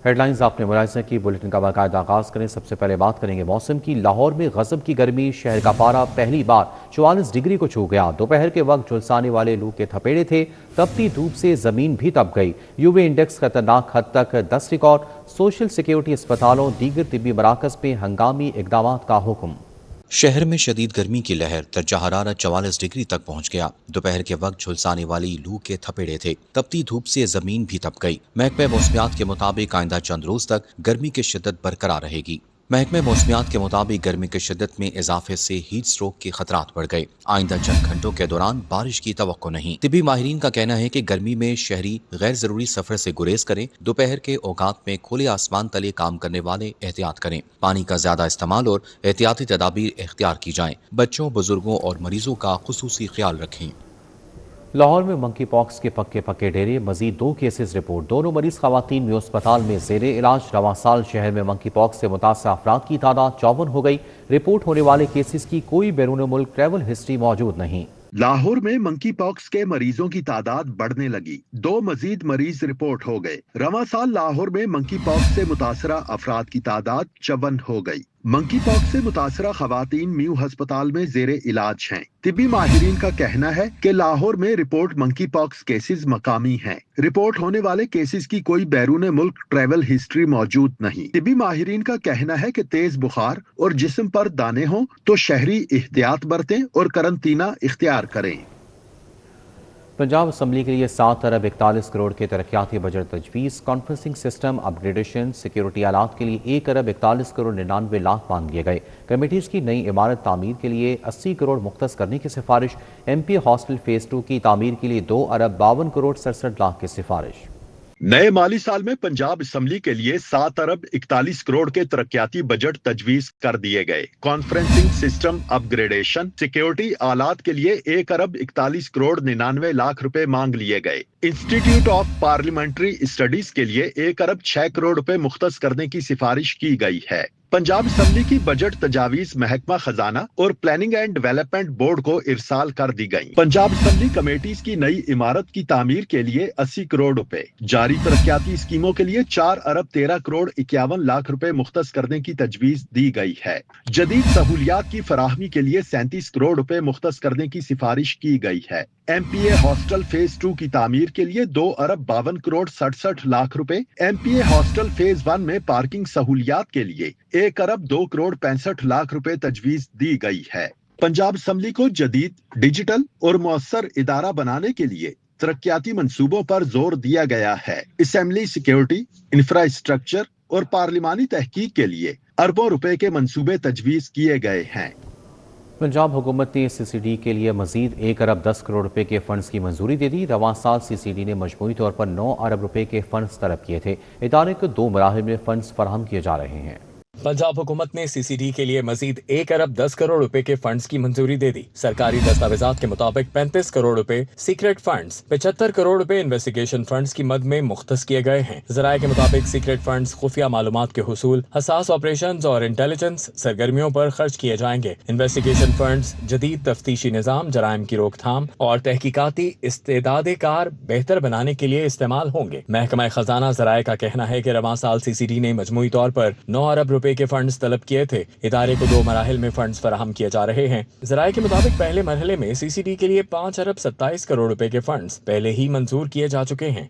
Headlines آپ نے ملاحظہ کی، بلیٹن کا باقاعدہ آغاز کریں۔ سب سے پہلے بات کریں گے موسم کی۔ لاہور میں غضب کی گرمی، شہر کا پارہ پہلی بار 44 ڈگری کو چھو گیا۔ دوپہر کے وقت جھلسانے والے لو کے تھپیڑے تھے، تپتی دھوپ سے زمین بھی تپ گئی۔ یو وی انڈیکس خطرناک حد تک 10 ریکارڈ۔ سوشل سیکیورٹی اسپتالوں دیگر طبی مراکز میں ہنگامی اقدامات کا حکم۔ شہر میں شدید گرمی کی لہر، درجہ حرارت 44 ڈگری تک پہنچ گیا۔ دوپہر کے وقت جھلسانے والی لو کے تھپیڑے تھے، تپتی دھوپ سے زمین بھی تپ گئی۔ محکمہ موسمیات کے مطابق آئندہ چند روز تک گرمی کی شدت برقرار رہے گی۔ محکمہ موسمیات کے مطابق گرمی کی شدت میں اضافے سے ہیٹ سٹروک کے خطرات بڑھ گئے۔ آئندہ چند گھنٹوں کے دوران بارش کی توقع نہیں۔ طبی ماہرین کا کہنا ہے کہ گرمی میں شہری غیر ضروری سفر سے گریز کریں۔ دوپہر کے اوقات میں کھلے آسمان تلے کام کرنے والے احتیاط کریں۔ پانی کا زیادہ استعمال اور احتیاطی تدابیر اختیار کی جائیں۔ بچوں، بزرگوں اور مریضوں کا خصوصی خیال رکھیں۔ لاہور میں منکی پاکس کے پکے ڈیرے، مزید 2 کیسز رپورٹ۔ دونوں مریض خواتین میں اسپتال میں زیر علاج۔ رواں سال شہر میں منکی پاکس سے متاثرہ افراد کی تعداد 54 ہو گئی۔ رپورٹ ہونے والے کیسز کی کوئی بیرون ملک ٹریول ہسٹری موجود نہیں۔ لاہور میں منکی پاکس کے مریضوں کی تعداد بڑھنے لگی، 2 مزید مریض رپورٹ ہو گئے۔ رواں سال لاہور میں منکی پاکس سے متاثرہ افراد کی تعداد 54 ہو گئی۔ منکی پاکس سے متاثرہ خواتین میو ہسپتال میں زیر علاج ہیں۔ طبی ماہرین کا کہنا ہے کہ لاہور میں رپورٹ منکی پاکس کیسز مقامی ہیں۔ رپورٹ ہونے والے کیسز کی کوئی بیرون ملک ٹریول ہسٹری موجود نہیں۔ طبی ماہرین کا کہنا ہے کہ تیز بخار اور جسم پر دانے ہوں تو شہری احتیاط برتیں اور قرنطینہ اختیار کریں۔ پنجاب اسمبلی کے لیے 7 ارب 41 کروڑ کے ترقیاتی بجٹ تجویز۔ کانفرنسنگ سسٹم اپ گریڈیشن، سیکیورٹی آلات کے لیے 1 ارب 41 کروڑ 99 لاکھ مانگ لیے گئے۔ کمیٹیز کی نئی عمارت تعمیر کے لیے 80 کروڑ مختص کرنے کی سفارش۔ ایم پی ہاسٹل فیز 2 کی تعمیر کے لیے 2 ارب 52 کروڑ 67 لاکھ کی سفارش۔ نئے مالی سال میں پنجاب اسمبلی کے لیے 7 ارب 41 کروڑ کے ترقیاتی بجٹ تجویز کر دیے گئے۔ کانفرنسنگ سسٹم اپ گریڈیشن، سیکیورٹی آلات کے لیے 1 ارب 41 کروڑ 99 لاکھ روپے مانگ لیے گئے۔ انسٹیٹیوٹ آف پارلیمنٹری اسٹڈیز کے لیے 1 ارب 6 کروڑ روپے مختص کرنے کی سفارش کی گئی ہے۔ پنجاب اسمبلی کی بجٹ تجاویز محکمہ خزانہ اور پلاننگ اینڈ ڈیولپمنٹ بورڈ کو ارسال کر دی گئی۔ پنجاب اسمبلی کمیٹیز کی نئی عمارت کی تعمیر کے لیے 80 کروڑ روپے، جاری ترقیاتی اسکیموں کے لیے 4 ارب 13 کروڑ 51 لاکھ روپے مختص کرنے کی تجویز دی گئی ہے۔ جدید سہولیات کی فراہمی کے لیے 37 کروڑ روپے مختص کرنے کی سفارش کی گئی ہے۔ M P A hostel phase 2 کی تعمیر کے لیے 2 ارب 52 کروڑ 67 لاکھ روپے۔ M P A hostel phase 1 میں پارکنگ سہولیات کے لیے 1 ارب 2 کروڑ 65 لاکھ روپے تجویز دی گئی ہے۔ پنجاب اسمبلی کو جدید، ڈیجیٹل اور مؤثر ادارہ بنانے کے لیے ترقیاتی منصوبوں پر زور دیا گیا ہے۔ اسمبلی سیکیورٹی، انفراسٹرکچر اور پارلیمانی تحقیق کے لیے اربوں روپے کے منصوبے تجویز کیے گئے ہیں۔ پنجاب حکومت نے سی سی ڈی کے لیے مزید 1 ارب 10 کروڑ روپے کے فنڈز کی منظوری دے دی۔ رواں سال سی سی ڈی نے مجموعی طور پر 9 ارب روپے کے فنڈز طلب کیے تھے۔ ادارے کو 2 مراحل میں فنڈز فراہم کیے جا رہے ہیں۔ پنجاب حکومت نے سی سی ڈی کے لیے مزید 1 ارب 10 کروڑ روپے کے فنڈز کی منظوری دے دی۔ سرکاری دستاویزات کے مطابق 35 کروڑ روپے سیکرٹ فنڈز، 75 کروڑ روپے انویسٹیگیشن فنڈز کی مد میں مختص کیے گئے ہیں۔ ذرائع کے مطابق سیکرٹ فنڈز خفیہ معلومات کے حصول، حساس آپریشنز اور انٹیلیجنس سرگرمیوں پر خرچ کیے جائیں گے۔ انویسٹیگیشن فنڈز جدید تفتیشی نظام، جرائم کی روک تھام اور تحقیقاتی استعداد کار بہتر بنانے کے لیے استعمال ہوں گے۔ محکمہ خزانہ ذرائع کا کہنا ہے کہ رواں سال سی سی ڈی نے مجموعی طور پر 9 ارب روپے کے فنڈز طلب کیے تھے۔ ادارے کو 2 مراحل میں فنڈز فراہم کیے جا رہے ہیں۔ ذرائع کے مطابق پہلے مرحلے میں سی سی ڈی کے لیے 5 ارب 27 کروڑ روپے کے فنڈز پہلے ہی منظور کیے جا چکے ہیں۔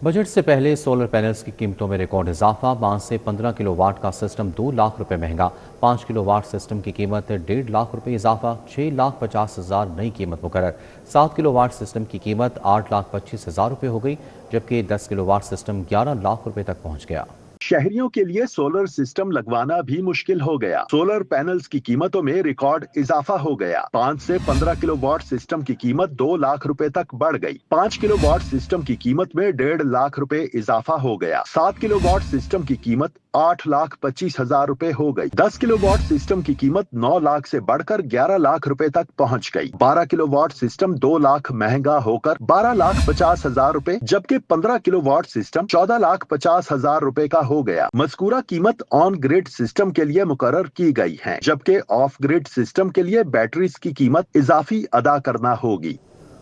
بجٹ سے پہلے سولر پینلز کی قیمتوں میں ریکارڈ اضافہ۔ 5 سے 15 کلو واٹ کا سسٹم 2 لاکھ روپے مہنگا۔ 5 کلو واٹ سسٹم کی قیمت 1.5 لاکھ روپے اضافہ، 6,50,000 نئی قیمت مقرر۔ 7 کلو واٹ سسٹم کی قیمت 8,25,000 روپے ہو گئی، جبکہ 10 کلو واٹ سسٹم 11 لاکھ روپے تک پہنچ گیا۔ شہریوں کے لیے سولر سسٹم لگوانا بھی مشکل ہو گیا۔ سولر پینلز کی قیمتوں میں ریکارڈ اضافہ ہو گیا۔ 5 سے 15 کلو واٹ سسٹم کی قیمت 2 لاکھ روپے تک بڑھ گئی۔ 5 کلو واٹ سسٹم کی قیمت میں 1.5 لاکھ روپے اضافہ ہو گیا۔ 7 کلو واٹ سسٹم کی قیمت 8,25,000 روپے ہو گئی۔ 10 کلو واٹ سسٹم کی قیمت 9 لاکھ سے بڑھ کر 11 لاکھ روپے تک پہنچ گئی۔ 12 کلو واٹ سسٹم 2 لاکھ مہنگا ہو کر 12,50,000 روپے، جبکہ 15 کلو واٹ سسٹم 14,50,000 روپے کا ہو گیا۔ مذکورہ قیمت آن گریڈ سسٹم کے لیے مقرر کی گئی ہے، جبکہ آف گریڈ سسٹم کے لیے بیٹریز کی قیمت اضافی ادا کرنا ہوگی۔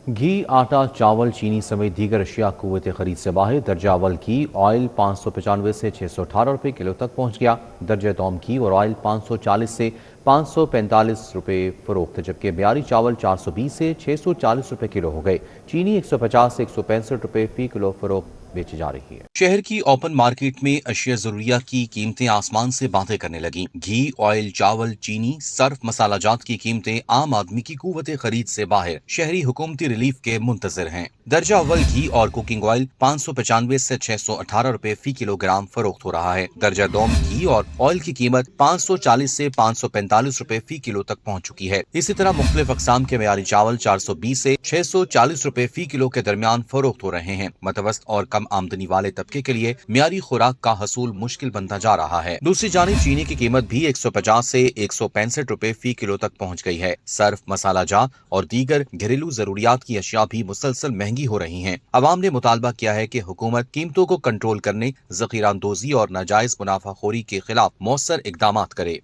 घी, आटा, चावल, चीनी समेत दीगर अशिया कुव्वत खरीद से बाहर। दर्जा अव्वल घी ऑयल 595 से 618 रुपये किलो तक पहुंच गया। दर्जा दौम घी और ऑयल 540 से 545 रुपये फरोख्त, जबकि म्यारी चावल 420 से 640 रुपये किलो हो गए। चीनी 150 से 165 रुपये फी किलो फरोख्त बेची जा रही है। शहर की ओपन मार्केट में अशिया जरूरिया की कीमतें आसमान से बातें करने लगी। घी, ऑयल, चावल, चीनी, सर्फ, मसाला जात की कीमतें आम आदमी की कुव्वत खरीद से बाहर। शहरी हुकूमती रिलीफ के मुंतजर हैं। दर्जा अव्वल घी और कुकिंग ऑयल 595 से 618 रुपए फी किलोग्राम फरोख्त हो रहा है। दर्जा दोम घी और ऑयल की कीमत 540 से 545 रुपए फी किलो तक पहुंच चुकी है। इसी तरह मुख्तलिफ अकसाम के म्यारी चावल 420 से 640 रुपए फी किलो के दरमियान फरोख्त हो रहे हैं। मतवस्त और कम आमदनी वाले तबके के लिए म्यारी खुराक का हसूल मुश्किल बनता जा रहा है। दूसरी जानिब चीनी की कीमत भी 150 से 165 रुपए फी किलो तक पहुंच गई है। सर्फ, मसाला जात और दीगर घरेलू जरूरियात की अशिया भी मुसलसल महंगी हो रही हैं। अवाम ने मुतालबा किया है कि हुकूमत कीमतों को कंट्रोल करने, ज़ख़ीरांदोज़ी और नाजायज मुनाफाखोरी के खिलाफ मौसर इक़दामात करे।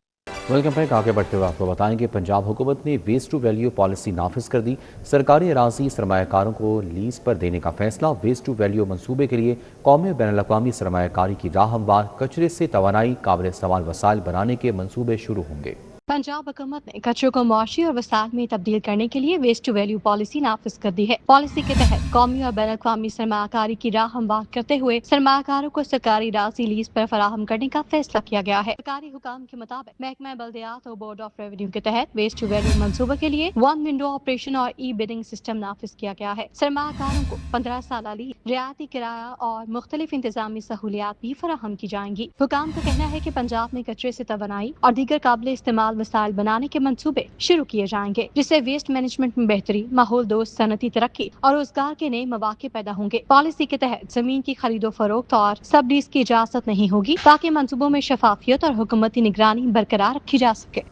Welcome back. आगे बढ़ते हुए आपको बताएंगे पंजाब हुकूमत ने वेस्ट टू वैल्यू पॉलिसी नाफिज कर दी। सरकारी अराजी सरमायाकारों को लीज पर देने का फैसला। वेस्ट टू वैल्यू मंसूबे के लिए कौमी और बैनुल-अक़वामी सरमायाकारी की राह हमवार। कचरे से तवानाई काबिल इस्तेमाल वसाइल बनाने के मंसूबे शुरू होंगे। पंजाब हुकूमत ने कचरे को मुआशी और वसाइल में तब्दील करने के लिए वेस्ट टू वैल्यू पॉलिसी नाफिज कर दी है। पॉलिसी के तहत कौमी और बैनुल-अक़वामी सरमायाकारी की राह हमवार करते हुए सरमायाकारों को सरकारी राजी लीज पर फराहम करने का फैसला किया गया है। सरकारी हुकाम के मुताबिक महकमा बल्दियात और बोर्ड ऑफ रेवेन्यू के तहत वेस्ट टू वैल्यू मंसूबे के लिए वन विंडो ऑपरेशन और ई बिडिंग सिस्टम नाफिज किया गया है। सरमायाकारों को 15 साल लीज, रियायती किराया और मुख्तलिफ इंतजामी सहूलियात भी फराहम की जाएंगी। हुकाम का कहना है कि पंजाब में कचरे से तवानाई और दीगर काबिल इस्तेमाल वसाइल बनाने के मंसूबे शुरू किए जाएंगे, जिससे वेस्ट मैनेजमेंट में बेहतरी, माहौल दोस्त सनती तरक्की और रोजगार के नए मौके पैदा होंगे। पॉलिसी के तहत जमीन की खरीदो फरोख्त और सब लीज की इजाजत नहीं होगी, ताकि मंसूबों में शफाफियत और हुकूमती निगरानी बरकरार रखी जा सके।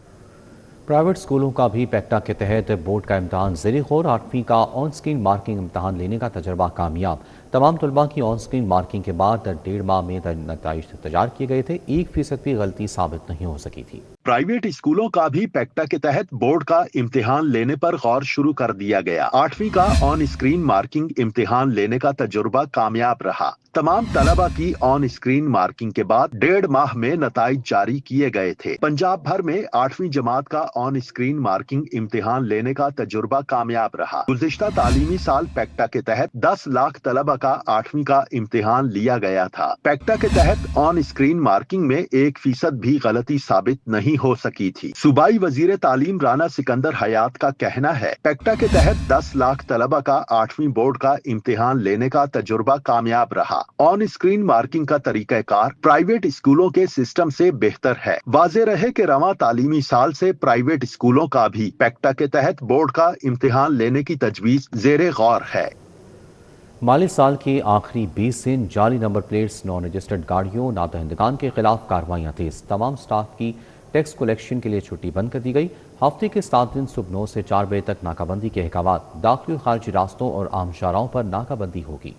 प्राइवेट स्कूलों का भी पैक्टा के तहत बोर्ड का इम्तहान ज़ेरे गौर। 8वीं का ऑन स्क्रीन मार्किंग इम्तहान लेने का तजर्बा कामयाब। तमाम तलबा की ऑन स्क्रीन मार्किंग के बाद 1.5 माह में नताइज तैयार किए गए थे। 1% भी गलती साबित नहीं हो सकी थी। प्राइवेट स्कूलों का भी पैक्टा के तहत बोर्ड का इम्तिहान लेने पर गौर शुरू कर दिया गया। 8वीं का ऑन स्क्रीन मार्किंग इम्तिहान लेने का तजुर्बा कामयाब रहा। तमाम तलबा की ऑन स्क्रीन मार्किंग के बाद 1.5 माह में नताइज जारी किए गए थे। पंजाब भर में 8वीं जमात का ऑन स्क्रीन मार्किंग इम्तिहान लेने का तजुर्बा कामयाब रहा। गुज़िश्ता तालीमी साल पैक्टा के तहत 10 लाख तलबा का 8वीं का इम्तिहान लिया गया था। पैक्टा के तहत ऑन स्क्रीन मार्किंग में 1% भी गलती साबित नहीं हो सकी थी। सूबाई वजीर तालीम राना सिकंदर हयात का कहना है, पैक्टा के तहत 10 लाख तलबा का 8वीं बोर्ड का इम्तिहान लेने का तजुर्बा कामयाब रहा। ऑन स्क्रीन मार्किंग का तरीकाकार प्राइवेट स्कूलों के सिस्टम से बेहतर है। वाज़ेह रहे कि रवां तालीमी साल से प्राइवेट स्कूलों का भी पैक्टा के तहत बोर्ड का इम्तिहान लेने की तजवीज ज़ेरे गौर है। माली साल के आखिरी 20 दिन जाली नंबर प्लेट्स, नॉन रजिस्टर्ड गाड़ियों, नादहिंदगान के खिलाफ कार्रवाइयाँ तेज। तमाम स्टाफ की टैक्स कलेक्शन के लिए छुट्टी बंद कर दी गई। हफ्ते के 7 दिन सुबह 9 से 4 बजे तक नाकाबंदी के अहकामात। दाखिली और खारजी रास्तों और आम शाहराहों पर नाकाबंदी होगी।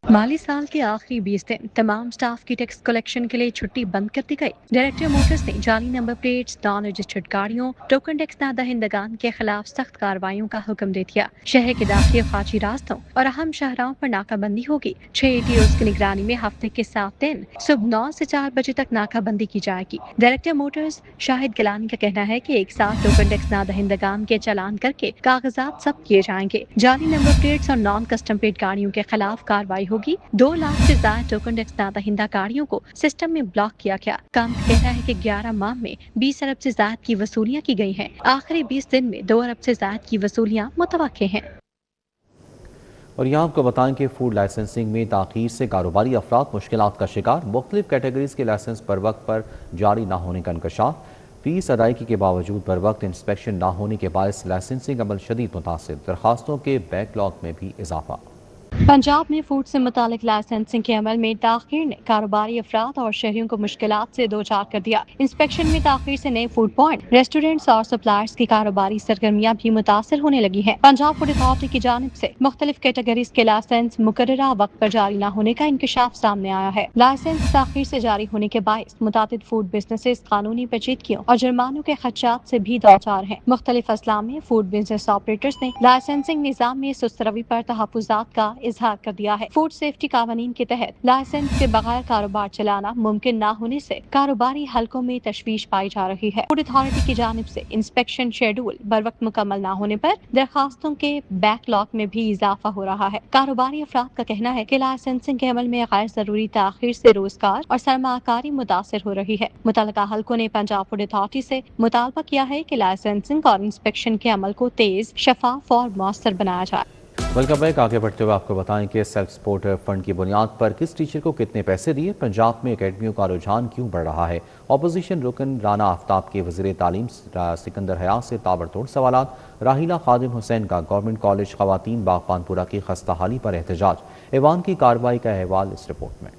माली साल के आखिरी 20 दिन तमाम स्टाफ की टैक्स कलेक्शन के लिए छुट्टी बंद कर दी गई। डायरेक्टर मोटर्स ने जाली नंबर प्लेट्स, नॉन रजिस्टर्ड गाड़ियों, टोकन टैक्स नादहिंदगान के खिलाफ सख्त कार्रवाइयों का हुक्म दे दिया। शहर के दाखिली खारजी रास्तों और अहम शाहराहों पर नाकाबंदी होगी। 6 ATOs की निगरानी में हफ्ते के 7 दिन सुबह 9 से 4 बजे तक नाकाबंदी की जाएगी। डायरेक्टर मोटर्स शाहिद गिलानी का कहना है कि एक साथ टोकन टैक्स नादहिंदगान के चालान करके कागजात जब्त किए जाएंगे। जाली नंबर प्लेट्स और नॉन कस्टम प्लेट गाड़ियों के खिलाफ कार्रवाई होगी। 2 लाख से ज्यादा टोकन टैक्स नादहिंदा गाड़ियों को सिस्टम में ब्लॉक किया गया। काम कहना है कि 11 माह में 20 अरब से ज्यादा की वसूलियां की गई हैं। आखिरी 20 दिन में 2 अरब से ज्यादा की वसूलियां मुतवक्के हैं। और यहाँ आपको बताएं कि फूड लाइसेंसिंग में ताख़ीर से कारोबारी अफराद मुश्किलात का शिकार। मुख्तलिफ कैटेगरीज के लाइसेंस बर वक्त पर जारी ना होने का इंकशाफ। फीस अदायगी के बावजूद बर वक्त इंस्पेक्शन ना होने के बायस लाइसेंसिंग अमल शदीद मुतासिर। दरखास्तों के बैकलॉग में भी इजाफा। पंजाब में फूड से मुतालिक लाइसेंसिंग के अमल में ताखीर ने कारोबारी अफराद और शहरियों को मुश्किलात से दो चार कर दिया। इंस्पेक्शन में ताखीर से नए फूड पॉइंट, रेस्टोरेंट्स और सप्लायर्स की कारोबारी सरगर्मियां भी मुतासर होने लगी हैं। पंजाब फूड अथॉरिटी की जानिब से मुख्तलिफ कैटेगरीज के लाइसेंस मुकर्ररा वक्त पर जारी न होने का इंकशाफ सामने आया है। लाइसेंस ताखीर से जारी होने के बायस मुतादिद फूड बिजनेसेस कानूनी पेचीदगियों और जुर्मानों के खदशात से भी दो चार हैं। मुख्तलिफ अजला में फूड बिजनेस ऑपरेटर्स ने लाइसेंसिंग निज़ाम में सुस्त रवि पर तहफ़्फ़ुज़ात का इजहार कर दिया है। फूड सेफ्टी कानून के तहत लाइसेंस के बगैर कारोबार चलाना मुमकिन न होने से कारोबारी हलकों में तशवीश पाई जा रही है। फूड अथॉरिटी की जानिब से इंस्पेक्शन शेड्यूल बर वक्त मुकम्मल न होने पर दरखास्तों के बैकलॉग में भी इजाफा हो रहा है। कारोबारी अफराद का कहना है कि लाइसेंसिंग के अमल में गैर जरूरी ताखीर से रोजगार और सरमाकारी मुतासर हो रही है। मुतल्लिका हलकों ने पंजाब फूड अथॉरिटी से मुतालबा किया है कि लाइसेंसिंग और इंस्पेक्शन के अमल को तेज, शफाफ और मौसर बनाया जाए। Welcome back. आगे बढ़ते हुए आपको बताएं कि सेल्फ सपोर्ट फंड की बुनियाद पर किस टीचर को कितने पैसे दिए, पंजाब में एकेडमियों का रुझान क्यों बढ़ रहा है, अपोजिशन रुकन राना आफ्ताब के वज़ीर तालीम सिकंदर हयात से ताबड़तोड़ सवालात, राहिला खादिम हुसैन का गवर्नमेंट कॉलेज ख़वातीन बागबानपुरा की खस्ताहाली पर एहतजाज, ऐवान की कार्रवाई का अहवाल इस रिपोर्ट में।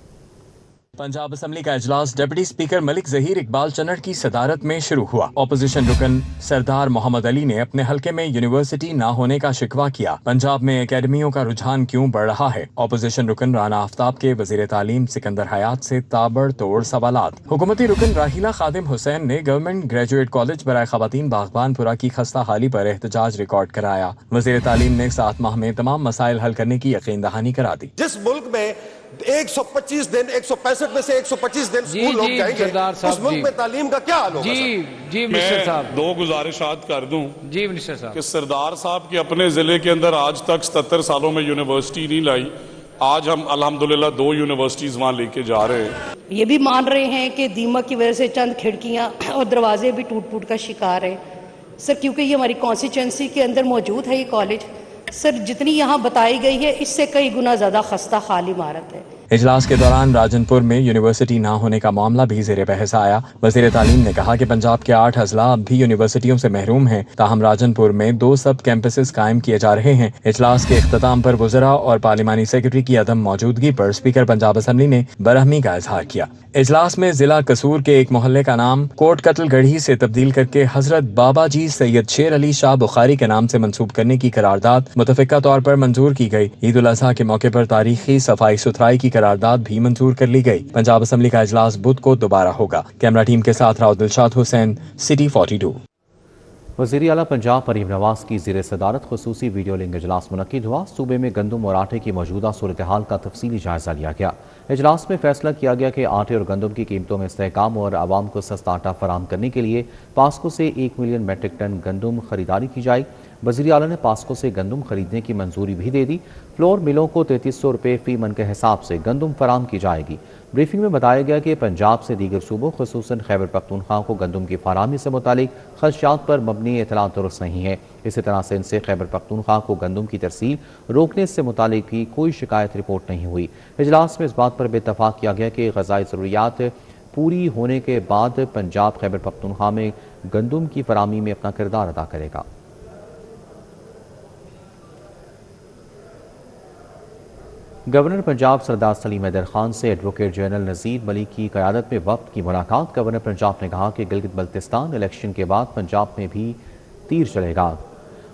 पंजाब असम्बली का इजलास डिप्टी स्पीकर मलिक ज़हीर इकबाल चन्नड़ की सदारत में शुरू हुआ। अपोजिशन रुकन सरदार मोहम्मद अली ने अपने हलके में यूनिवर्सिटी न होने का शिकवा किया। पंजाब में एकेडमियों का रुझान क्यों बढ़ रहा है, अपोजिशन रुकन राना आफ्ताब के वज़ीर तालीम सिकंदर हयात से ताबड़तोड़ सवालात। हुकूमती रुकन राहिला खादिम हुसैन ने गवर्नमेंट ग्रेजुएट कॉलेज बराए ख़वातीन बागबानपुरा की खस्ता हाली पर एहतजाज रिकॉर्ड कराया। वज़ीर तालीम ने 7 माह में तमाम मसाइल हल करने की यकीन दहानी करा दी। जिस मुल्क में 125 दिन 165 में से 125 दिन स्कूल लोग जाएंगे, उस मुल्क में तालीम का क्या हाल होगा? जी मिनिस्टर साहब, 2 गुजारिशात कर दूं। जी मिनिस्टर साहब, कि सरदार साहब के अपने जिले के अंदर आज तक 77 सालों में यूनिवर्सिटी नहीं लाई, आज हम अल्हम्दुलिल्लाह 2 यूनिवर्सिटीज वहां लेके जा रहे हैं। ये भी मान रहे हैं कि दीमक की वजह से चंद खिड़कियां और दरवाजे भी टूट का शिकार है सर, क्योंकि ये हमारी कॉन्स्टिट्यूंसी के अंदर मौजूद है ये कॉलेज सर, जितनी यहाँ बताई गई है इससे कई गुना ज्यादा खस्ता खाली इमारत है। इजलास के दौरान राजनपुर में यूनिवर्सिटी न होने का मामला भी ज़ेरे बहस आया। वज़ीर तालीम ने कहा कि पंजाब के 8 अजला अब भी यूनिवर्सिटियों से महरूम हैं, ताहम राजनपुर में 2 सब कैंपसेस कायम किए जा रहे हैं। इजलास के इख्तिताम पर वज़रा और पार्लिमानी सेक्रेटरी की अदम मौजूदगी पर स्पीकर पंजाब असम्बली ने बरहमी का इजहार किया। इजलास में जिला कसूर के एक मोहल्ले का नाम कोट कत्ल गढ़ी से तब्दील करके हजरत बाबा जी सैयद शेर अली शाह बुखारी के नाम से मंसूब करने की करारदाद मुतफ़िका तौर पर मंजूर की गई। ईद उल अज़हा के मौके पर तारीखी सफाई सुथराई की करारदाद भी मंजूर कर ली गई। पंजाब असम्बली का इजलास बुध को दोबारा होगा। कैमरा टीम के साथ राव दिलशाद हुसैन, सिटी 42। वज़ीर आला पंजाब मरीम नवाज की ज़ेर सदारत खुसूसी वीडियो लिंक इजलास मुनक्किद हुआ। सूबे में गंदम और आटे की मौजूदा सूरत हाल का तफसीली जायजा लिया गया। इजलास में फैसला किया गया कि आटे और गंदम की कीमतों में इस्तेहकाम और आवाम को सस्ता आटा फराहम करने के लिए पास्को से 1 मिलियन मेट्रिक टन गंदम खरीदारी की जाए। वज़ीर आला ने पास्को से गंदम खरीदने की मंजूरी भी दे दी। फ्लोर मिलों को 3300 रुपये फी मन के हिसाब से गंदम फराहम की जाएगी। ब्रीफिंग में बताया गया कि पंजाब से दीगर सूबों खुसूसन खैबर पख्तूनख्वा को गंदम की फराहमी से मुतालिक खदशात पर मबनी इतलात दुरुस्त नहीं है। इसी तरह से इनसे खैबर पख्तूनख्वा को गंदम की तरसील रोकने से मुतालिक भी कोई शिकायत रिपोर्ट नहीं हुई। इजलास में इस बात पर बेतफाक किया गया कि ग़ज़ाई ज़रूरियात पूरी होने के बाद पंजाब खैबर पख्तूनख्वा में गंदम की फराहमी में अपना किरदार अदा करेगा। गवर्नर पंजाब सरदार सलीम हैदर खान से एडवोकेट जनरल नज़ीर मलिक की क़यादत में वक्त की मुलाकात। गवर्नर पंजाब ने कहा कि गिलगित बल्तिस्तान इलेक्शन के बाद पंजाब में भी तीर चलेगा।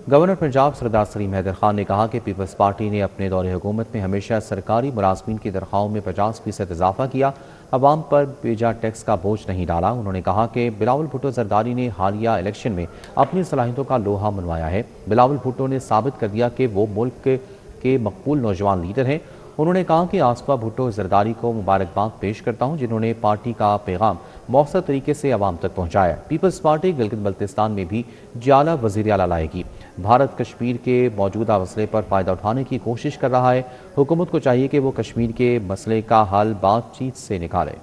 गवर्नर पंजाब सरदार सलीम हैदर खान ने कहा कि पीपल्स पार्टी ने अपने दौरे हुकूमत में हमेशा सरकारी मुलाजमीन की तनख्वाहों में 50% इजाफा किया, अवाम पर बेजा टैक्स का बोझ नहीं डाला। उन्होंने कहा कि बिलावल भुट्टो जरदारी ने हालिया इलेक्शन में अपनी सलाहियतों का लोहा मनवाया है। बिलावल भुट्टो ने साबित कर दिया कि वो मुल्क के मकबूल नौजवान लीडर हैं। उन्होंने कहा कि आसफा भुट्टो जरदारी को मुबारकबाद पेश करता हूं, जिन्होंने पार्टी का पैगाम मौसर तरीके से अवाम तक पहुंचाया। पीपल्स पार्टी गिलगित बल्तिस्तान में भी जाला वज़ीर आला लाएगी। भारत कश्मीर के मौजूदा मसले पर फ़ायदा उठाने की कोशिश कर रहा है। हुकूमत को चाहिए कि वो कश्मीर के मसले का हल बातचीत से निकाले।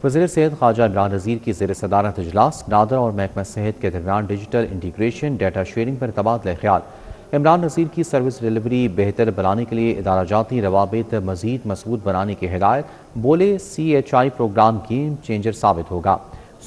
वज़ीर सेहत ख्वाजा इमरान नज़ीर की ज़ेर सदारत इजलास। नादर और महकमा सेहत के दरमियान डिजिटल इंटीग्रेशन, डाटा शेयरिंग पर तबादला ख्याल। عمران نذیر کی سروس ڈیلیوری بہتر بنانے کے لیے ادارہ جاتی روابط مزید مضبوط بنانے کی ہدایت، بولے CHI پروگرام گیم چینجر ثابت ہوگا۔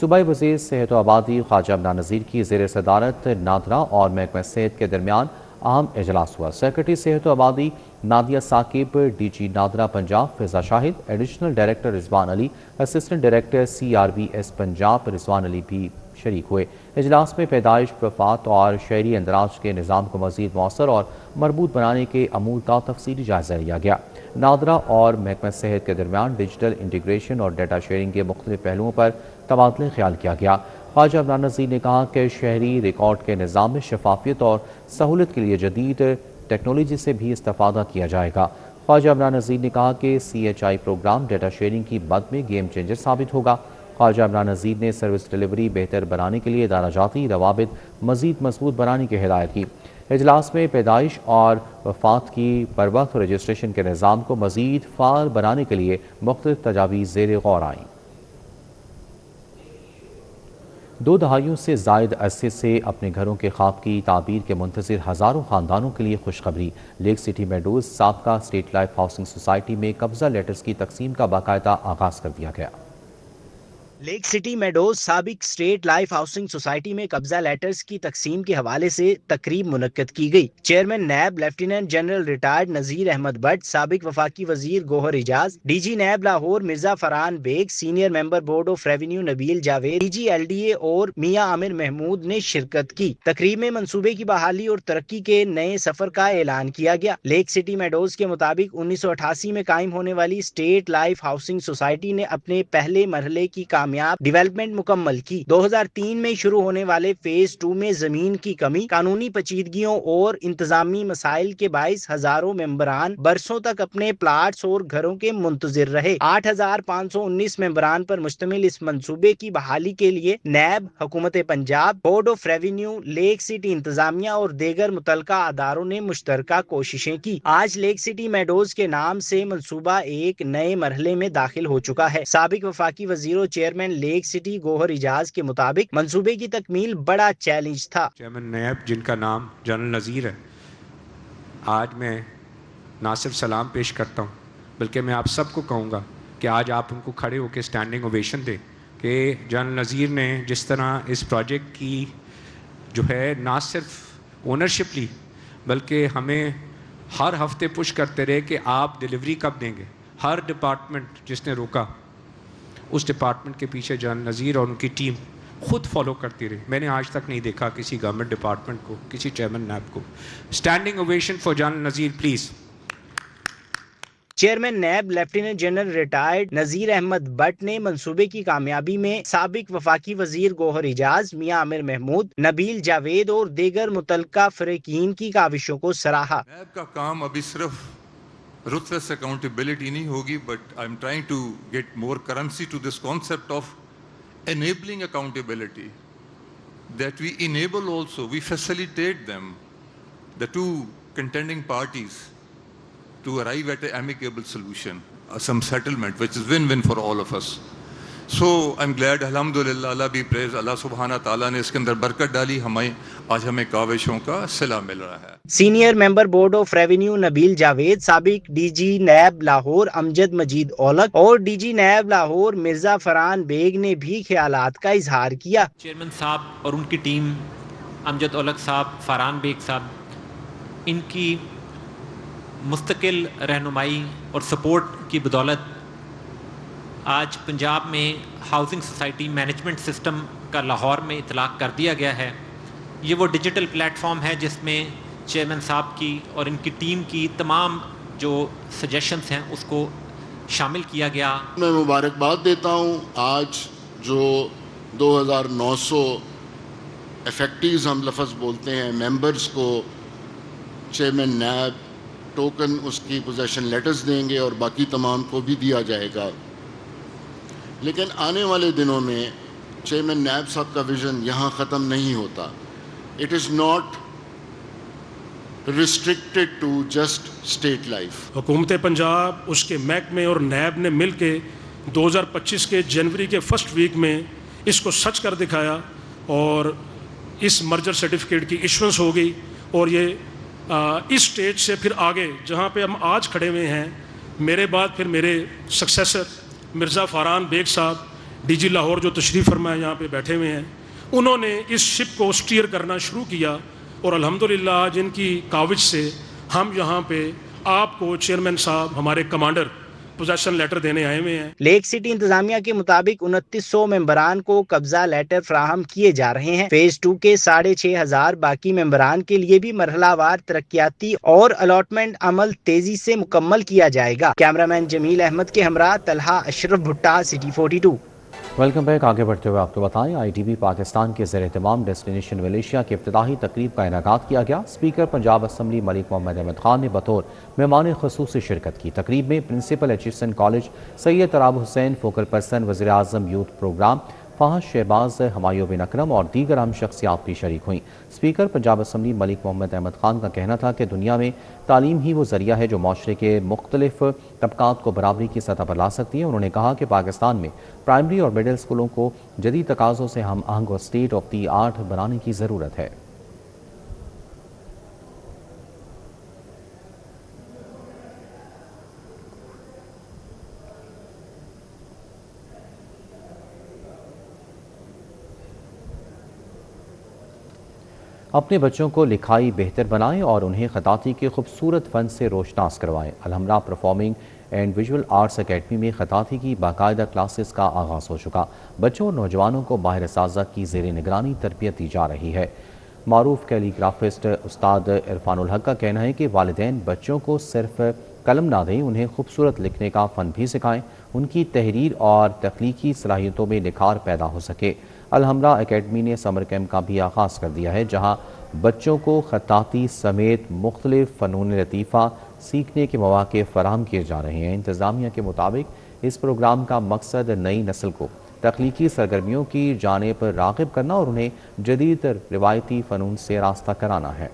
صوبائی وزیر صحت و آبادی خواجہ عمران نذیر کی زیر صدارت نادرا اور محکمہ صحت کے درمیان اہم اجلاس ہوا۔ سیکرٹری صحت و آبادی نادیہ ثاقب، DG نادرا پنجاب فضا شاہد، ایڈیشنل ڈائریکٹر رضوان علی، اسسٹنٹ ڈائریکٹر CRBS پنجاب رضوان علی بھی شریک ہوئے۔ اجلاس میں پیدائش، وفات اور شہری اندراج کے نظام کو مزید مؤثر اور مربوط بنانے کے امور کا تفصیلی جائزہ لیا گیا۔ نادرا اور محکمہ صحت کے درمیان ڈیجیٹل انٹیگریشن اور ڈیٹا شیئرنگ کے مختلف پہلوؤں پر تبادلہ خیال کیا گیا۔ خواجہ عمران نذیر نے کہا کہ شہری ریکارڈ کے نظام میں شفافیت اور سہولت کے لیے جدید ٹیکنالوجی سے بھی استفادہ کیا جائے گا۔ خواجہ عمران نذیر نے کہا کہ CHI پروگرام ڈیٹا شیئرنگ کی مد میں گیم چینجر ثابت ہوگا۔ خواجہ عمران نذیر نے سروس ڈیلیوری بہتر بنانے کے لیے ادارہ جاتی روابط مزید مضبوط بنانے کی ہدایت کی۔ اجلاس میں پیدائش اور وفات کی بروقت رجسٹریشن کے نظام کو مزید فعال بنانے کے لیے مختلف تجاویز زیر غور آئیں۔ 2 دہائیوں سے زائد عرصے سے اپنے گھروں کے خواب کی تعبیر کے منتظر ہزاروں خاندانوں کے لیے خوشخبری۔ لیک سٹی میڈوز سابقہ اسٹیٹ لائف ہاؤسنگ سوسائٹی میں قبضہ لیٹرز کی تقسیم کا باقاعدہ آغاز کر دیا گیا۔ لیک سٹی میڈوز سابق اسٹیٹ لائف ہاؤسنگ سوسائٹی میں قبضہ لیٹرز کی تقسیم کے حوالے سے تقریب منعقد کی گئی۔ Chairman NAB lieutenant general retired Nazir Ahmed Butt, سابق وفاقی وزیر Gohar Ijaz, DG NAB Lahore Mirza Farhan Baig, senior member board of revenue Nabeel Javed, DG LDA اور میاں عامر محمود نے شرکت کی۔ تقریب میں منصوبے کی بحالی اور ترقی کے نئے سفر کا اعلان کیا گیا۔ لیک سٹی میڈوز کے مطابق 1988 میں قائم ہونے والی اسٹیٹ لائف ہاؤسنگ سوسائٹی نے اپنے پہلے مرحلے کی کامیاب ڈیولپمنٹ مکمل کی۔ 2003 میں شروع ہونے والے فیز 2 میں زمین کی کمی، قانونی پیچیدگیوں اور انتظامی مسائل کے باعث ہزاروں ممبران برسوں تک اپنے پلاٹس اور گھروں کے منتظر رہے۔ 8519 ممبران پر مشتمل اس منصوبے کی بحالی کے لیے نیب، حکومت Punjab, board of revenue, lake city انتظامیہ اور دیگر متعلقہ اداروں نے مشترکہ کوششیں کی۔ آج لیک سٹی میڈوز کے نام سے منصوبہ ایک نئے مرحلے میں داخل ہو چکا ہے۔ سابق وفاقی وزیر و چیئرمین لیک سٹی گوہر اعجاز کے مطابق منصوبے کی تکمیل بڑا چیلنج تھا۔ چیئرمین نیب جن کا نام جنرل نذیر ہے، آج میں نہ صرف سلام پیش کرتا ہوں بلکہ میں آپ سب کو کہوں گا کہ آج آپ ان کو کھڑے ہو کے اسٹینڈنگ اوویشن دیں کہ جنرل نذیر نے جس طرح اس پروجیکٹ کی جو ہے نہ صرف اونرشپ لی بلکہ ہمیں ہر ہفتے پش کرتے رہے کہ آپ ڈیلیوری کب دیں گے۔ ہر ڈپارٹمنٹ جس نے روکا اس ڈپارٹمنٹ کے پیچھے جنرل نذیر اور ان کی ٹیم خود فالو کرتی رہی۔ میں نے آج تک نہیں دیکھا کسی گورنمنٹ ڈپارٹمنٹ کو، کسی چیئرمین نیب کو۔ Standing ovation for general Nazir please. Chairman NAB lieutenant general retired Nazir Ahmed Butt نے منصوبے کی کامیابی میں سابق وفاقی وزیر گوہر اعجاز، میاں عامر محمود، نبیل جاوید اور دیگر متعلقہ فریقین کی کاوشوں کو سراہا۔ نیب کا کام ابھی صرف ruthless accountability نہیں ہوگی, but I'm trying to get more currency to this concept of enabling accountability, that we enable also, we facilitate them, the two contending parties, to arrive at an amicable solution, some settlement which is win-win for all of us. So I'm glad, alhamdulillah, Allah be praised, Allah subhanahu wa ta'ala نے اس کے اندر برکت ڈالی، آج ہمیں کاوشوں کا صلہ مل رہا ہے۔ Senior member board of revenue Nabeel Javed, سابق DG نیب لاہور امجد مجید اولک اور DG نیب لاہور مرزا فرحان بیگ نے بھی خیالات کا اظہار کیا۔ چیئرمین صاحب اور ان کی ٹیم، امجد اولک صاحب، فرحان بیگ صاحب، ان کی مستقل رہنمائی اور سپورٹ کی بدولت آج پنجاب میں ہاؤسنگ سوسائٹی مینجمنٹ سسٹم کا لاہور میں اطلاق کر دیا گیا ہے۔ یہ وہ ڈیجیٹل پلیٹ فارم ہے جس میں چیئرمین صاحب کی اور ان کی ٹیم کی تمام جو سجیشنز ہیں اس کو شامل کیا گیا۔ میں مبارکباد دیتا ہوں آج جو 2900 افیکٹیوز ہم لفظ بولتے ہیں ممبرز کو چیئرمین نیب ٹوکن اس کی پوزیشن لیٹرز دیں گے اور باقی تمام کو بھی دیا جائے گا۔ لیکن آنے والے دنوں میں چیئرمین نیب صاحب کا ویژن یہاں ختم نہیں ہوتا۔ It is not restricted to just state life. حکومت پنجاب، اس کے محکمے اور نیب نے مل کے 2025 کے جنوری کے فرسٹ ویک میں اس کو سچ کر دکھایا اور اس مرجر سرٹیفکیٹ کی ایشوینس ہو گئی اور یہ इस स्टेज से फिर आगे जहाँ पे हम आज खड़े हुए हैं, मेरे बाद फिर मेरे सक्सेसर मिर्ज़ा फरहान बेग साहब डीजी लाहौर जो तशरीफ़ फरमाए यहाँ पे बैठे हुए हैं, उन्होंने इस शिप को स्टीयर करना शुरू किया और अल्हम्दुलिल्लाह जिनकी काविज से हम यहाँ पे आपको चेयरमैन साहब हमारे कमांडर पोजेशन लेटर देने आए हुए हैं। लेक सिटी इंतजामिया के मुताबिक 2900 मेंबरान को कब्जा लेटर फ्राहम किए जा रहे हैं। फेज 2 के 6500 बाकी मेंबरान के लिए भी मरहलावार तरक्याती और अलॉटमेंट अमल तेजी से मुकम्मल किया जाएगा। कैमरामैन जमील अहमद के हमरा तलहा अशरफ भुट्टा, सिटी 42। Welcome back. आगे बढ़ते हुए आपको बताएं, ITB पाकिस्तान के ज़ेर एहतमाम डेस्टिनेशन मलेशिया की इफ्तिताही तकरीब का इनेकाद किया गया। स्पीकर पंजाब असम्बली मलिक मोहम्मद अहमद खान ने बतौर मेहमान ख़ुसूसी शिरकत की। तकरीब में principal HSN college Syed Turab Hussain, focal person वज़ीर आज़म यूथ प्रोग्राम फहद शहबाज, हमायूं बिन अकरम और दीगर अहम शख्सियात भी शरीक हुई। स्पीकर पंजाब असम्बली मलिक मोहम्मद अहमद खान का कहना था कि दुनिया में तालीम ही वो ज़रिया है जो माशरे के मुख्तलिफ तबकात को बराबरी की सतह पर ला सकती है। उन्होंने कहा कि पाकिस्तान में प्राइमरी और मिडिल स्कूलों को जदीद तकाज़ों से हम आहंग और स्टेट ऑफ दी आर्ट बनाने की ज़रूरत है। अपने बच्चों को लिखाई बेहतर बनाएं और उन्हें खताती के खूबसूरत फ़न से रोशनास करवाएं। Alhamra performing and visual arts academy में खताती की बाकायदा क्लासेस का आगाज़ हो चुका। बच्चों और नौजवानों को माहिर साज़ा की ज़ेर निगरानी तरबियत दी जा रही है। मारूफ कैलीग्राफिस्ट उस्ताद इरफानुल हक का कहना है कि वालिदैन बच्चों को सिर्फ कलम ना दें, उन्हें खूबसूरत लिखने का फ़न भी सिखाएं, उनकी तहरीर और तख्लीकी सलाहियतों में निखार पैदा हो सके। अलहमरा एकेडमी ने समर कैंप का भी आगाज़ कर दिया है, जहाँ बच्चों को खताती समेत मुख्तलिफ फ़नून लतीफ़ा सीखने के मौके फराहम किए जा रहे हैं। इंतज़ामिया के मुताबिक इस प्रोग्राम का मकसद नई नस्ल को तख्लीकी सरगर्मियों की जानिब राग़िब करना और उन्हें जदीद रिवायती फ़नून से रास्ता कराना है।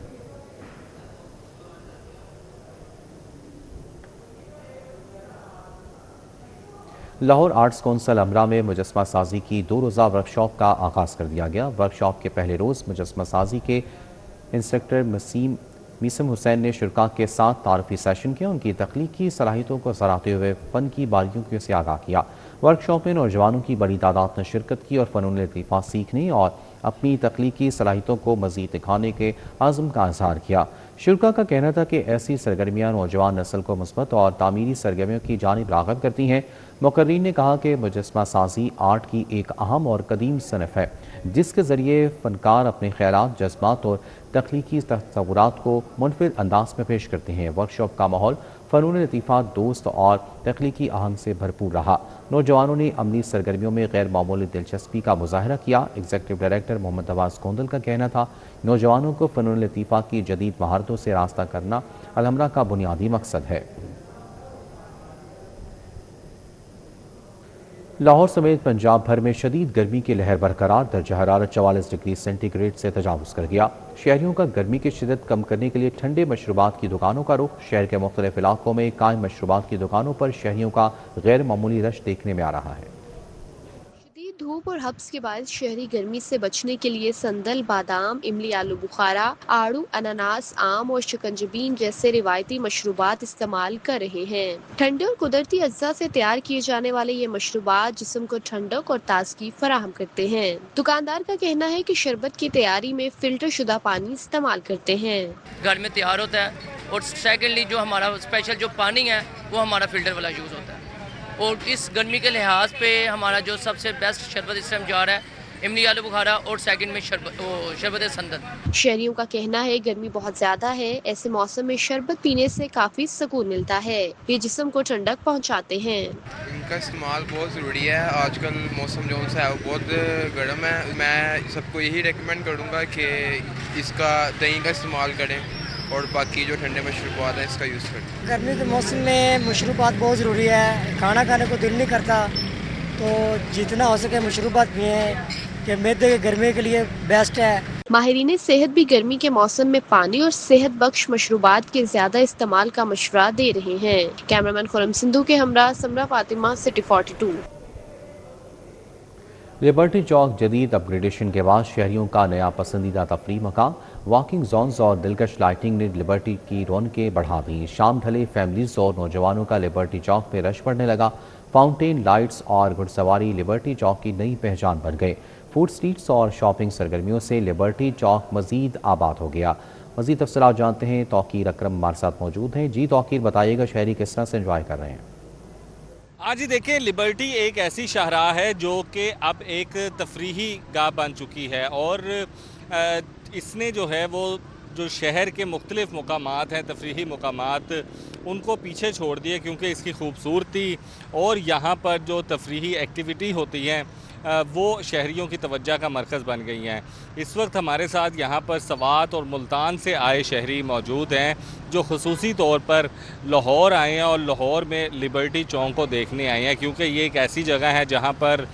लाहौर आर्ट्स कौंसिल अमरा में मुजस्मा साजी की 2 रोज़ा वर्कशॉप का आगाज़ कर दिया गया। वर्कशॉप के पहले रोज़ मुजस्मा साजी के इंस्ट्रक्टर मीसम हुसैन ने शुरका के साथ तारफ़ी सेशन किया। उनकी तख्लीकी सलाहियतों को सराहते हुए फ़न की बारीकियों से आगाह किया। वर्कशॉप में नौजवानों की बड़ी तादाद ने शिरकत की और फ़नून लतीफ़ा सीखने और अपनी तख्लीकी सलाहियतों को मज़ीद दिखाने के आज़म का इज़हार किया। शुरका का कहना था कि ऐसी सरगर्मियाँ नौजवान नस्ल को मुस्बत और तामीरी सरगर्मियों की जानिब राग़िब करती हैं। मुक़र्रीन ने कहा कि मुजस्मा साजी आर्ट की एक अहम और कदीम सनफ़ है, जिसके ज़रिए फ़नकार अपने ख़यालात, जज्बात और तख्लीकी तसव्वुरात को मुनफ़रिद अंदाज में पेश करते हैं। वर्कशॉप का माहौल फ़नून लतीफ़ा दोस्त और तख्लीकी आहंग से भरपूर रहा। नौजवानों ने अमली सरगर्मियों में गैर मामूली दिलचस्पी का मुज़ाहरा किया। एग्जीक्यूटिव डायरेक्टर मोहम्मद अब्बास गोंदल का कहना था, नौजवानों को फ़नून लतीफ़ा की जदीद महारतों से रास्ता करना अलहमरा का बुनियादी मकसद है। लाहौर समेत पंजाब भर में शदीद गर्मी की लहर बरकरार। दर्जा हरारत 44 डिग्री सेंटीग्रेड से तजावुज़ कर गया। शहरियों का गर्मी की शिद्दत कम करने के लिए ठंडे मशरूबात की दुकानों का रुख। शहर के मुख्तलिफ इलाकों में कायम मशरूबात की दुकानों पर शहरियों का गैर मामूली रश देखने में आ रहा है। धूप और हब्स के बाद शहरी गर्मी से बचने के लिए संदल, बादाम, इमली आलू बुखारा, आड़ू, अनानास, आम और शिकंजबीन जैसे रिवायती मशरूबात इस्तेमाल कर रहे हैं। ठंडे और कुदरती अज्जा से तैयार किए जाने वाले ये मशरूबात जिस्म को ठंडक और ताजगी फराहम करते हैं। दुकानदार का कहना है कि शरबत की तैयारी में फिल्टर शुदा पानी इस्तेमाल करते हैं। घर में तैयार होता है और सेकेंडली जो हमारा स्पेशल जो पानी है वो हमारा फिल्टर वाला यूज़ होता है। और इस गर्मी के लिहाज पे हमारा जो सबसे बेस्ट शरबत इस टाइम जा रहा है इमली आलू बुखारा और सेकंड में शरबत संदल। शहरियों का कहना है गर्मी बहुत ज्यादा है, ऐसे मौसम में शरबत पीने से काफी सुकून मिलता है। ये जिस्म को ठंडक पहुंचाते हैं। इनका इस्तेमाल बहुत ज़रूरी है। आजकल मौसम जो है वो बहुत गर्म है। मैं सबको यही रेकमेंड करूँगा कि इसका दही का इस्तेमाल करें और बाकी जो ठंडे मशरूबात है इसका यूज़ करें। गर्मी के मौसम में मशरूबात बहुत ज़रूरी है। खाना खाने को दिल नहीं करता, तो जितना हो सके मशरूबात पिएं कि मैदे के गर्मी के लिए बेस्ट है। माहिरीन सेहत भी गर्मी के मौसम में पानी और सेहत बख्श मशरूबात के ज्यादा इस्तेमाल का मशवरा दे रहे हैं। कैमरामैन खुरम सिंधु के हमरा समरा फातिमा, सिटी 42। लिबर्टी चौक जदीद अपग्रेडेशन के बाद शहरियों का नया पसंदीदा तफरीह मकाम। واکنگ زونز اور دلکش لائٹنگ نے لبرٹی کی رونقیں بڑھا دیں۔ شام ڈھلے فیملیز اور نوجوانوں کا لبرٹی چوک پہ رش پڑنے لگا۔ فاؤنٹین، لائٹس اور گھڑ سواری لبرٹی چوک کی نئی پہچان بن گئے۔ فوڈ سٹریٹس اور شاپنگ سرگرمیوں سے لبرٹی چوک مزید آباد ہو گیا۔ مزید تفصیلات جانتے ہیں، توقیر اکرم ہمارے ساتھ موجود ہیں۔ جی توقیر، بتائیے گا شہری کس طرح سے انجوائے کر رہے ہیں؟ جی دیکھیں، لبرٹی ایک ایسی شاہراہ ہے جو کہ اب ایک تفریحی گاہ بن چکی ہے، اور اس نے جو ہے وہ جو شہر کے مختلف مقامات ہیں، تفریحی مقامات، ان کو پیچھے چھوڑ دیے، کیونکہ اس کی خوبصورتی اور یہاں پر جو تفریحی ایکٹیویٹی ہوتی ہیں وہ شہریوں کی توجہ کا مرکز بن گئی ہیں۔ اس وقت ہمارے ساتھ یہاں پر سوات اور ملتان سے آئے شہری موجود ہیں جو خصوصی طور پر لاہور آئے ہیں اور لاہور میں لبرٹی چوک کو دیکھنے آئے ہیں، کیونکہ یہ ایک ایسی جگہ ہے جہاں پر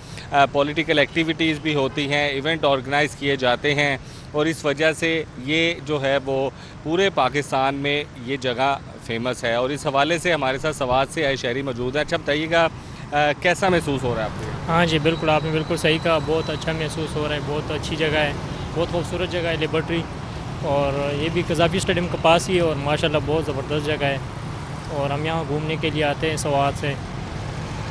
پولیٹیکل ایکٹیویٹیز بھی ہوتی ہیں، ایونٹ آرگنائز کیے جاتے ہیں، اور اس وجہ سے یہ جو ہے وہ پورے پاکستان میں یہ جگہ فیمس ہے۔ اور اس حوالے سے ہمارے ساتھ سوات سے آئے شہری موجود ہیں۔ اچھا بتائیے گا کیسا محسوس ہو رہا ہے آپ کو؟ ہاں جی بالکل، آپ نے بالکل صحیح کہا، بہت اچھا محسوس ہو رہا ہے، بہت اچھی جگہ ہے، بہت خوبصورت جگہ ہے لبرٹی، اور یہ بھی قذافی اسٹیڈیم کے پاس ہی ہے، اور ماشاءاللہ بہت زبردست جگہ ہے، اور ہم یہاں گھومنے کے لیے آتے ہیں سوات سے،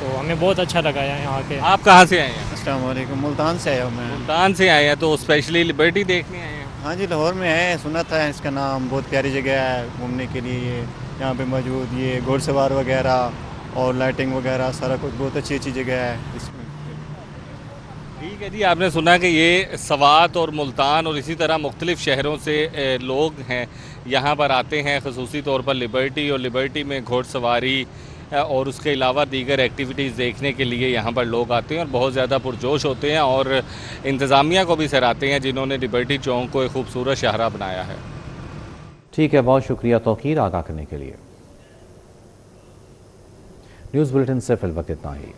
تو ہمیں بہت اچھا لگا ہے یہاں کے۔ آپ کہاں سے آئے ہیں؟ السلام علیکم، ملتان سے آیا ہوں میں۔ ملتان سے آئے ہیں، تو اسپیشلی لبرٹی دیکھنے آئے ہیں؟ ہاں جی، لاہور میں ہے، سنا تھا اس کا نام، بہت پیاری جگہ ہے گھومنے کے لیے، یہاں پہ موجود یہ گھوڑ سوار وغیرہ اور لائٹنگ وغیرہ سارا کچھ بہت اچھی جگہ ہے اس میں۔ ٹھیک ہے جی، آپ نے سنا کہ یہ سوات اور ملتان اور اسی طرح مختلف شہروں سے لوگ ہیں یہاں پر آتے ہیں، خصوصی طور پر لبرٹی، اور لبرٹی میں گھوڑ سواری اور اس کے علاوہ دیگر ایکٹیویٹیز دیکھنے کے لیے یہاں پر لوگ آتے ہیں اور بہت زیادہ پرجوش ہوتے ہیں، اور انتظامیہ کو بھی سراہتے ہیں جنہوں نے لبرٹی چوک کو ایک خوبصورت شاہراہ بنایا ہے۔ ٹھیک ہے، بہت شکریہ توقیر آگاہ کرنے کے لیے۔ نیوز بلیٹن سے فی الوقت اتنا ہی۔